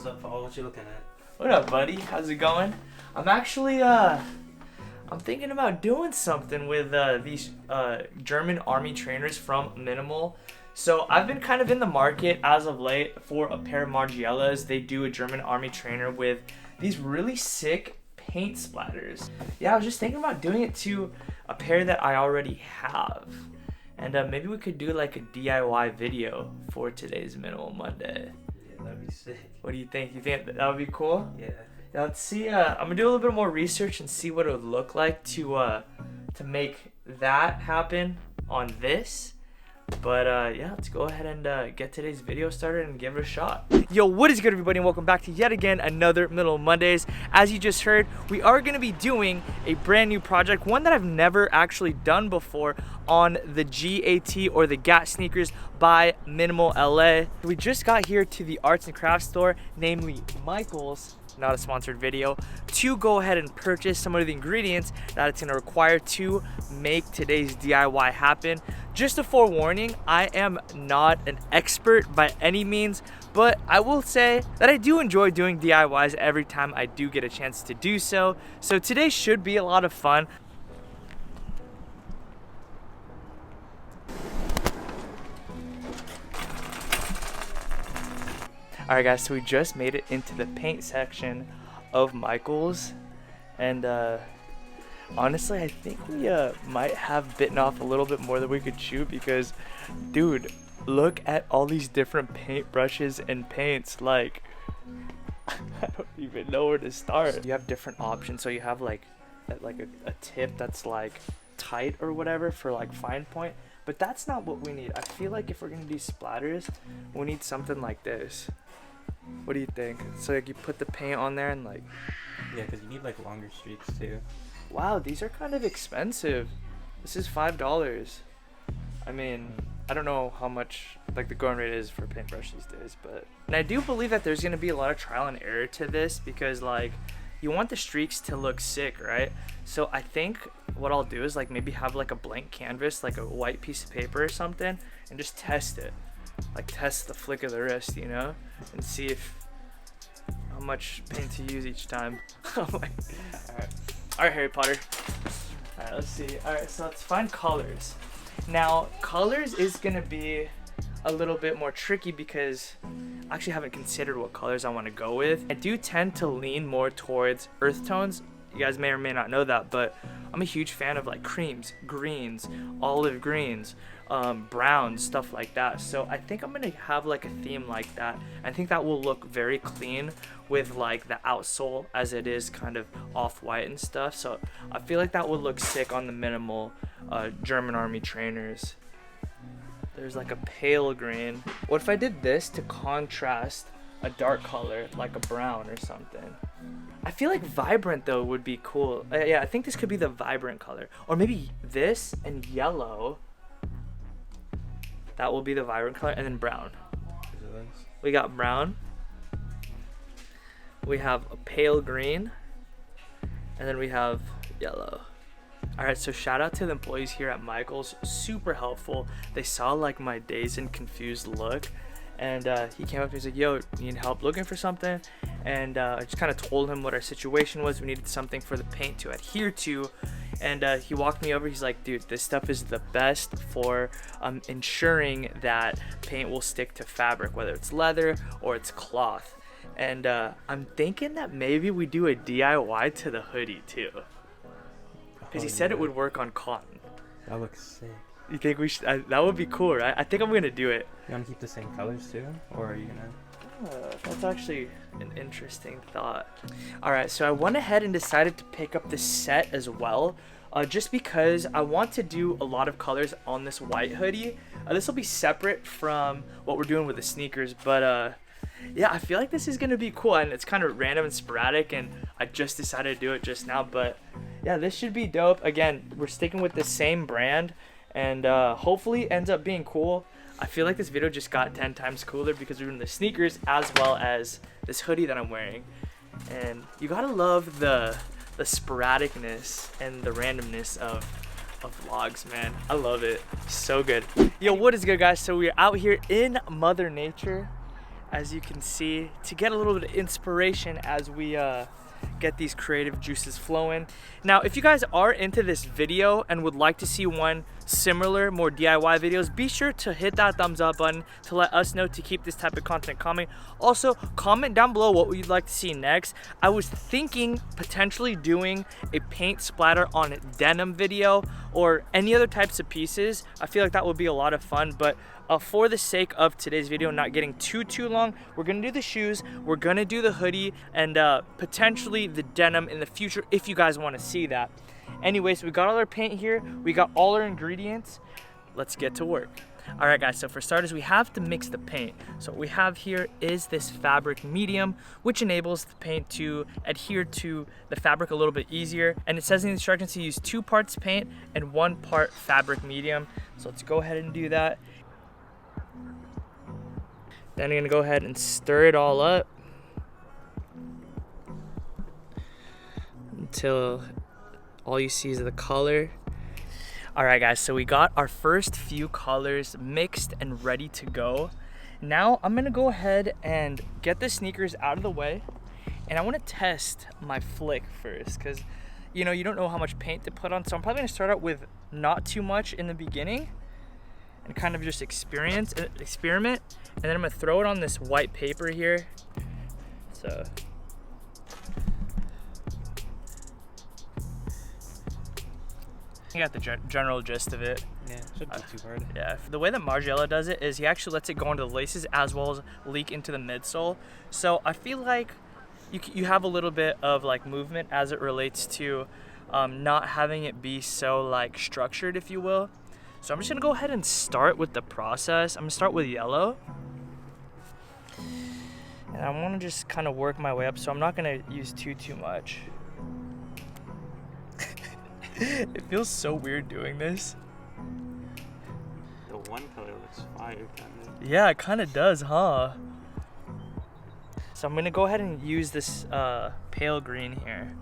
What's up, Paul? What you looking at? What up, buddy? How's it going? I'm actually, I'm thinking about doing something with these German army trainers from mnml. So I've been kind of in the market as of late for a pair of Margiela's. They do a German army trainer with these really sick paint splatters. Yeah, I was just thinking about doing it to a pair that I already have. And maybe we could do like a DIY video for today's Minimal Monday. Yeah, that'd be sick. What do you think? You think that would be cool? Yeah. Now let's see. I'm gonna do a little bit more research and see what it would look like to make that happen on this. But yeah, let's go ahead and get today's video started and give it a shot. Yo, what is good, everybody, and welcome back to yet again another Middle Mondays. As you just heard, we are gonna be doing a brand new project, one that I've never actually done before on the GAT or the GAT Sneakers by mnml.la. We just got here to the arts and crafts store, namely Michael's, not a sponsored video, to go ahead and purchase some of the ingredients that it's gonna require to make today's DIY happen. Just a forewarning, I am not an expert by any means, but I will say that I do enjoy doing DIYs every time I do get a chance to do so. So today should be a lot of fun. Alright guys, so we just made it into the paint section of Michael's, and honestly I think we might have bitten off a little bit more than we could chew, because dude, look at all these different paint brushes and paints. Like I don't even know where to start. You have different options, so you have like a tip that's like tight or whatever for like fine point, but that's not what we need. I feel like if we're gonna do splatters, we need something like this. What do you think? So like you put the paint on there and like... Yeah, because you need like longer streaks too. Wow, these are kind of expensive. This is $5. I mean, I don't know how much like the going rate is for paintbrush these days, but... And I do believe that there's gonna be a lot of trial and error to this, because like you want the streaks to look sick, right? So I think what I'll do is like maybe have like a blank canvas, like a white piece of paper or something, and just test it. Like test the flick of the wrist, you know, and see if how much paint to use each time. Oh my God. All right, Harry Potter. All right, let's see. All right, so let's find colors. Now, colors is gonna be a little bit more tricky because I actually haven't considered what colors I want to go with. I do tend to lean more towards earth tones. You guys may or may not know that, but I'm a huge fan of like creams, greens, olive greens, browns, stuff like that. So I think I'm gonna have like a theme like that. I think that will look very clean with like the outsole as it is kind of off-white and stuff. So I feel like that would look sick on the mnml German army trainers. There's like a pale green. What if I did this to contrast a dark color, like a brown or something? I feel like vibrant though would be cool. Yeah, I think this could be the vibrant color. Or maybe this and yellow. That will be the vibrant color, and then brown. We got brown. We have a pale green. And then we have yellow. Alright, so shout out to the employees here at Michael's. Super helpful. They saw like my dazed and confused look. And he came up to me and said, yo, need help looking for something? And I just kind of told him what our situation was. We needed something for the paint to adhere to. And he walked me over. He's like, dude, this stuff is the best for ensuring that paint will stick to fabric, whether it's leather or it's cloth. And I'm thinking that maybe we do a DIY to the hoodie too. Because he said it would work on cotton. That looks sick. You think we should? That would be cool, right? I think I'm gonna do it. You want to keep the same colors too, or are you gonna? That's actually an interesting thought. All right, so I went ahead and decided to pick up this set as well, just because I want to do a lot of colors on this white hoodie. This will be separate from what we're doing with the sneakers, but yeah, I feel like this is gonna be cool, and it's kind of random and sporadic, and I just decided to do it just now. But yeah, this should be dope. Again, we're sticking with the same brand, and hopefully it ends up being cool. I feel like this video just got 10 times cooler because we're doing the sneakers as well as this hoodie that I'm wearing. And you gotta love the sporadicness and the randomness of vlogs, man. I love it. So good. Yo, what is good, guys? So we're out here in Mother Nature, as you can see, to get a little bit of inspiration as we get these creative juices flowing. Now, if you guys are into this video and would like to see one similar, more DIY videos, be sure to hit that thumbs up button to let us know to keep this type of content coming. Also, comment down below what you'd like to see next. I was thinking potentially doing a paint splatter on denim video or any other types of pieces. I feel like that would be a lot of fun, but for the sake of today's video not getting too long, we're gonna do the shoes, we're gonna do the hoodie, and potentially the denim in the future if you guys want to see that. Anyways, we got all our paint here, we got all our ingredients. Let's get to work. All right guys, so for starters, we have to mix the paint. So what we have here is this fabric medium, which enables the paint to adhere to the fabric a little bit easier. And it says in the instructions to use 2 parts paint and 1 part fabric medium. So let's go ahead and do that. Then I'm gonna go ahead and stir it all up until all you see is the color. All right guys, so we got our first few colors mixed and ready to go. Now I'm gonna go ahead and get the sneakers out of the way, and I wanna test my flick first, because you know, you don't know how much paint to put on, so I'm probably gonna start out with not too much in the beginning and kind of just experiment, and then I'm gonna throw it on this white paper here. So you got the general gist of it. Yeah, it shouldn't be too hard. Yeah, the way that Margiela does it is he actually lets it go into the laces as well as leak into the midsole. So I feel like you have a little bit of like movement as it relates to not having it be so like structured, if you will. So I'm just gonna go ahead and start with the process. I'm gonna start with yellow. And I wanna just kind of work my way up, so I'm not gonna use too much. It feels so weird doing this. The one color looks fire, kind of. Yeah, it kind of does, huh? So I'm gonna go ahead and use this pale green here.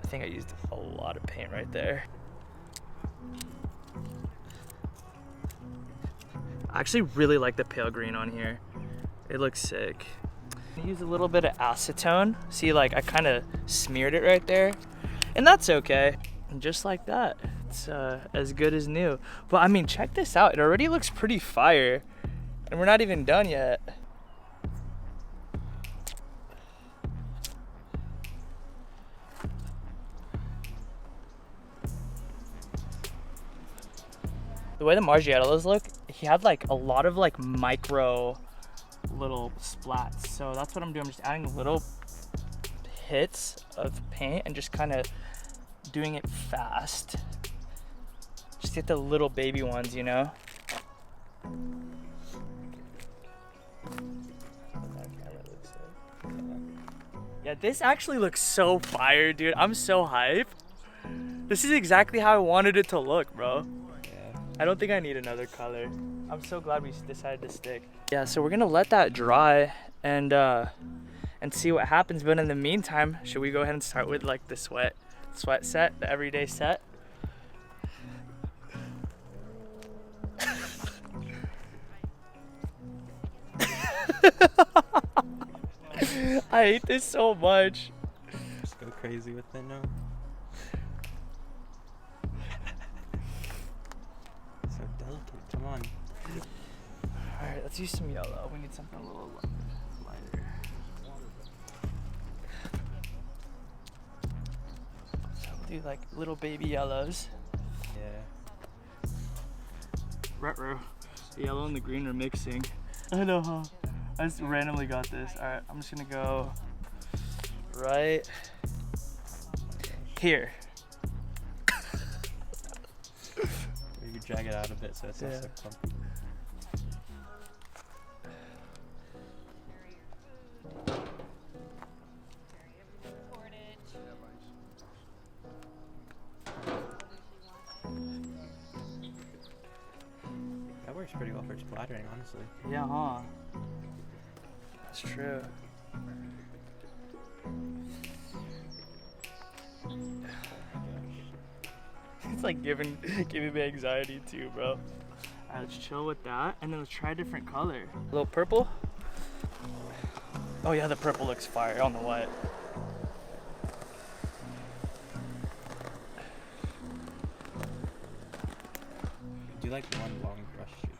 I think I used a lot of paint right there. I actually really like the pale green on here. It looks sick. I use a little bit of acetone. See, like I kind of smeared it right there. And that's okay. And just like that, it's as good as new. But I mean, check this out. It already looks pretty fire. And we're not even done yet. The way the Margielas look, he had like a lot of like micro little splats. So that's what I'm doing. I'm just adding little hits of paint and just kind of doing it fast. Just get the little baby ones, you know? Yeah, this actually looks so fire, dude. I'm so hyped. This is exactly how I wanted it to look, bro. Yeah. I don't think I need another color. I'm so glad we decided to stick. Yeah, so we're gonna let that dry and see what happens. But in the meantime, should we go ahead and start with like the sweat set, the everyday set? I hate this so much. Just go crazy with it now. So delicate, come on. Alright, let's use some yellow. We need something a little lighter. So we'll do like little baby yellows. Yeah. Retro. The yellow and the green are mixing. I know, huh? I just randomly got this. Alright, I'm just gonna go right here. You drag it out a bit so it's not so clumpy. That works pretty well for splattering, honestly. Yeah, huh? That's true. It's like giving me anxiety too, bro. Alright, let's chill with that, and then let's try a different color. A little purple. Oh yeah, the purple looks fire on the white. Do you like one long brush stroke?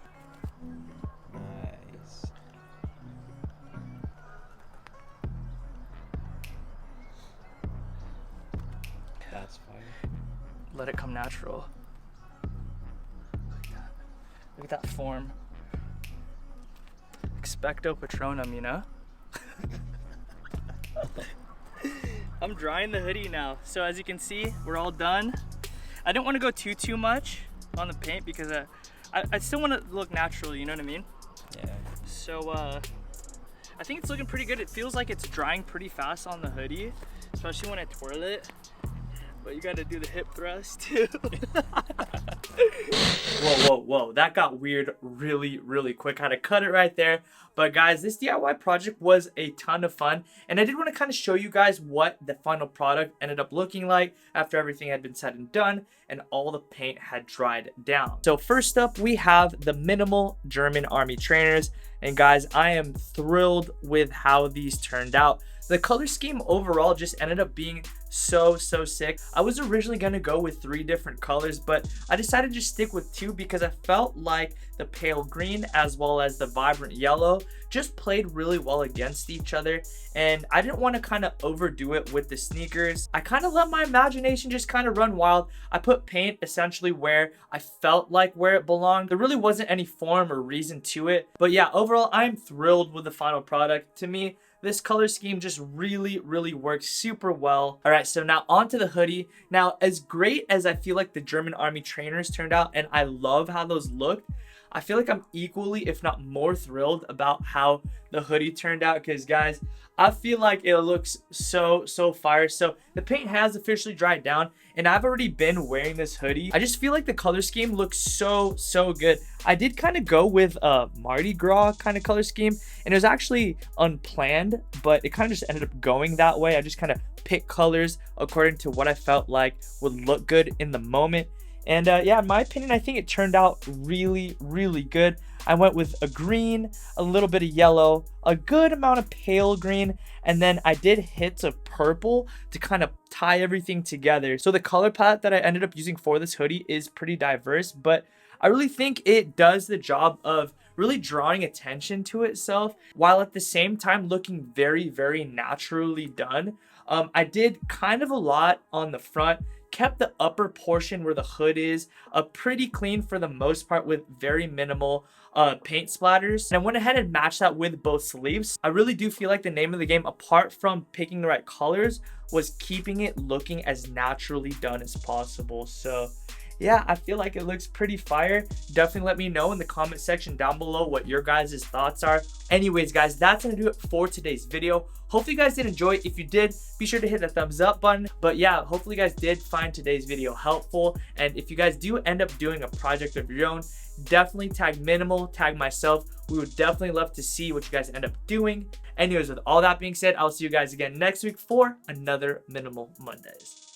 Nice. That's fire. Let it come natural. Look at that form. Expecto Patronum, you know? I'm drying the hoodie now. So as you can see, we're all done. I didn't want to go too much on the paint because I still want to look natural, you know what I mean? Yeah. So I think it's looking pretty good. It feels like it's drying pretty fast on the hoodie, especially when I twirl it. But you gotta do the hip thrust too. Whoa. That got weird really quick. Had to cut it right there. But guys, this DIY project was a ton of fun. And I did want to kind of show you guys what the final product ended up looking like after everything had been said and done and all the paint had dried down. So first up, we have the minimal German Army trainers. And guys, I am thrilled with how these turned out. The color scheme overall just ended up being so sick. I was originally gonna go with 3 different colors, but I decided to just stick with 2 because I felt like the pale green as well as the vibrant yellow just played really well against each other, and I didn't want to kind of overdo it with the sneakers. I kind of let my imagination just kind of run wild. I put paint essentially where I felt like where it belonged. There really wasn't any form or reason to it, but yeah, overall I'm thrilled with the final product. To me, this color scheme just really works super well. All right, so now onto the hoodie. Now, as great as I feel like the German Army trainers turned out, and I love how those looked, I feel like I'm equally, if not more thrilled about how the hoodie turned out, because guys, I feel like it looks so fire. So the paint has officially dried down and I've already been wearing this hoodie. I just feel like the color scheme looks so good. I did kind of go with a Mardi Gras kind of color scheme, and it was actually unplanned, but it kind of just ended up going that way. I just kind of picked colors according to what I felt like would look good in the moment. And yeah, in my opinion, I think it turned out really good. I went with a green, a little bit of yellow, a good amount of pale green, and then I did hits of purple to kind of tie everything together. So the color palette that I ended up using for this hoodie is pretty diverse, but I really think it does the job of really drawing attention to itself while at the same time looking very naturally done. I did kind of a lot on the front, kept the upper portion where the hood is pretty clean for the most part with very minimal paint splatters. And I went ahead and matched that with both sleeves. I really do feel like the name of the game, apart from picking the right colors, was keeping it looking as naturally done as possible. So yeah, I feel like it looks pretty fire. Definitely let me know in the comment section down below what your guys' thoughts are. Anyways, guys, that's gonna do it for today's video. Hopefully you guys did enjoy it. If you did, be sure to hit the thumbs up button. But yeah, hopefully you guys did find today's video helpful. And if you guys do end up doing a project of your own, definitely tag Minimal, tag myself. We would definitely love to see what you guys end up doing. Anyways, with all that being said, I'll see you guys again next week for another Minimal Mondays.